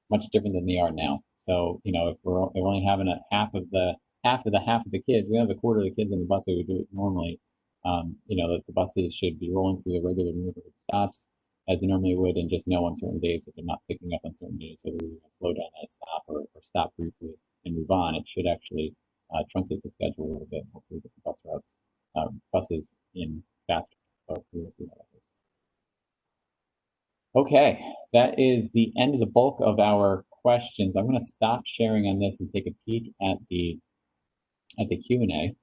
much different than they are now. So, if we're only having half of the kids, we have a quarter of the kids on the bus that we do it normally. The buses should be rolling through the regular neighborhood stops as they normally would, and just know on certain days that they're not picking up on certain days, so that we slow down that stop or stop briefly and move on. It should actually truncate the schedule a little bit. Hopefully, get the bus routes. Buses in faster. So we will see how that goes. Okay, that is the end of the bulk of our questions. I'm going to stop sharing on this and take a peek at the Q&A.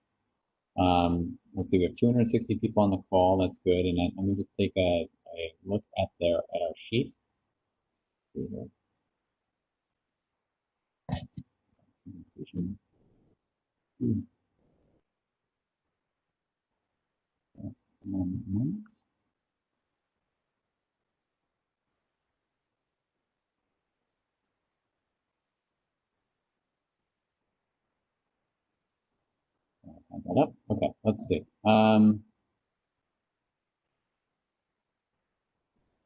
Let's see, we have 260 people on the call. That's good. And let me just take a look at our sheet. that up. Okay, let's see.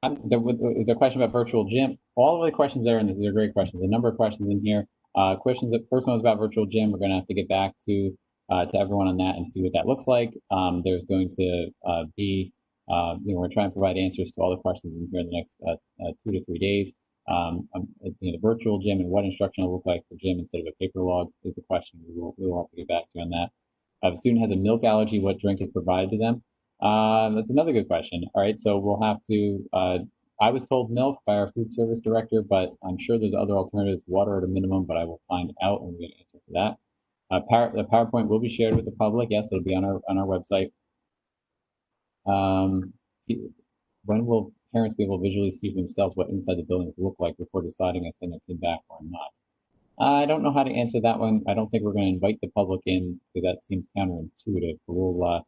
There's a question about virtual gym. All of the questions there, and these are great questions. A number of questions in here. Questions. The first one was about virtual gym. We're going to have to get back to everyone on that and see what that looks like. There's going to be, we're trying to provide answers to all the questions in here in the next 2 to 3 days. The virtual gym and what instruction will look like for gym instead of a paper log is a question we will have to get back to on that. If a student has a milk allergy, what drink is provided to them? That's another good question. All right, so we'll have to, I was told milk by our food service director, but I'm sure there's other alternatives, water at a minimum, but I will find out and we'll get an answer for that. The PowerPoint will be shared with the public. Yes, it'll be on our website. When will parents be able to visually see for themselves what inside the buildings look like before deciding to send their kid back or not? I don't know how to answer that one. I don't think we're going to invite the public in because that seems counterintuitive. But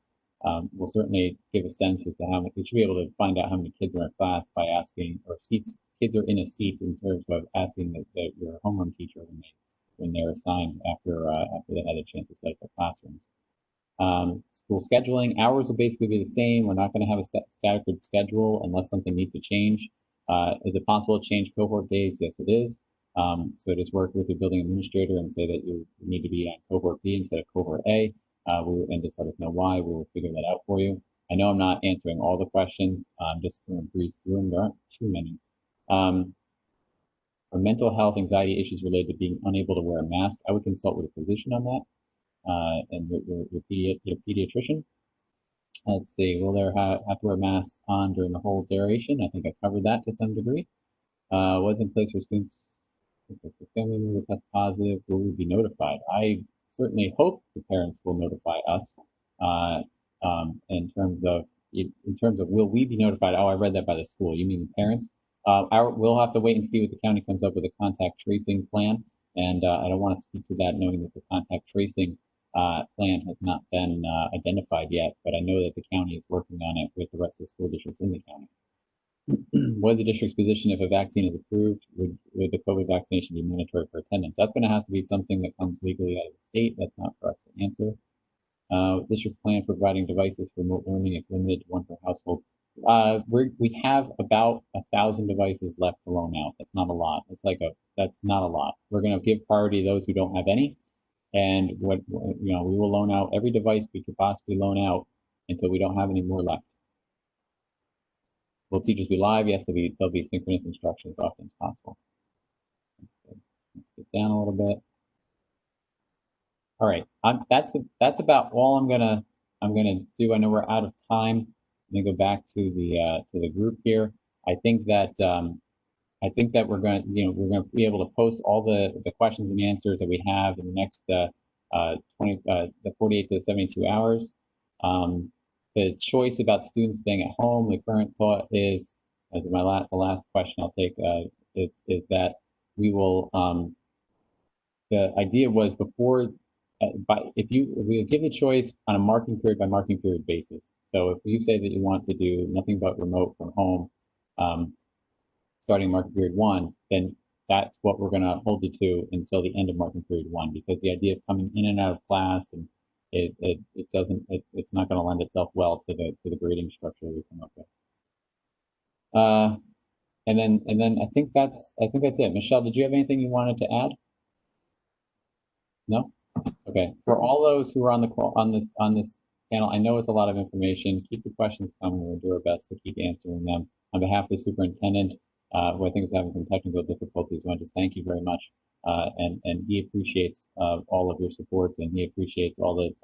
we'll certainly give a sense as to how many. We should be able to find out how many kids are in class by asking, or seats. Kids are in a seat in terms of asking your homeroom teacher when they're assigned after they had a chance to set up their classrooms. School scheduling hours will basically be the same. We're not going to have a staggered schedule unless something needs to change. Is it possible to change cohort days? Yes, it is. So just work with your building administrator and say that you need to be on cohort B instead of cohort A, and just let us know why. We will figure that out for you. I know I'm not answering all the questions. I'm just going to breeze through them. There aren't too many. For mental health, anxiety issues related to being unable to wear a mask, I would consult with a physician on that, and your pediatrician. Let's see, will there have to wear masks on during the whole duration? I think I covered that to some degree. What's in place for students? If a family member tests positive, will we be notified? I certainly hope the parents will notify us. In terms of will we be notified? Oh, I read that by the school. You mean the parents? We'll have to wait and see what the county comes up with a contact tracing plan, and I don't want to speak to that knowing that the contact tracing plan has not been identified yet. But I know that the county is working on it with the rest of the school districts in the county. What is the district's position if a vaccine is approved? Would the COVID vaccination be mandatory for attendance? That's going to have to be something that comes legally out of the state. That's not for us to answer. District plan for providing devices for remote learning if limited to one per household. We have about 1,000 devices left to loan out. That's not a lot. That's not a lot. We're going to give priority to those who don't have any, and we will loan out every device we could possibly loan out until we don't have any more left. Will teachers be live? Yes, there'll be synchronous instruction as often as possible. Let's get down a little bit. All right, that's about all I'm gonna do. I know we're out of time. Let me go back to the group here. I think that we're going to be able to post all the questions and answers that we have in the next 48 to 72 hours. The choice about students staying at home, the current thought is, as the last question I'll take, is that we will, the idea was before, if we give the choice on a marking period by marking period basis. So if you say that you want to do nothing but remote from home, starting marking period 1, then that's what we're going to hold you to until the end of marking period 1, because the idea of coming in and out of class and it's not going to lend itself well to the grading structure we come up with. And then I think that's it. Michelle, did you have anything you wanted to add? No? Okay. For all those who are on the call on this panel, I know it's a lot of information. Keep the questions coming. We'll do our best to keep answering them. On behalf of the superintendent, who I think is having some technical difficulties, I want to just thank you very much. And he appreciates all of your support, and he appreciates all the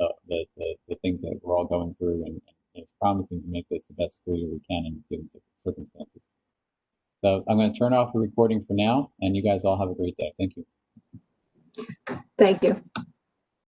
things that we're all going through, and it's promising to make this the best school year we can in given circumstances. So I'm going to turn off the recording for now, and you guys all have a great day. Thank you. Thank you.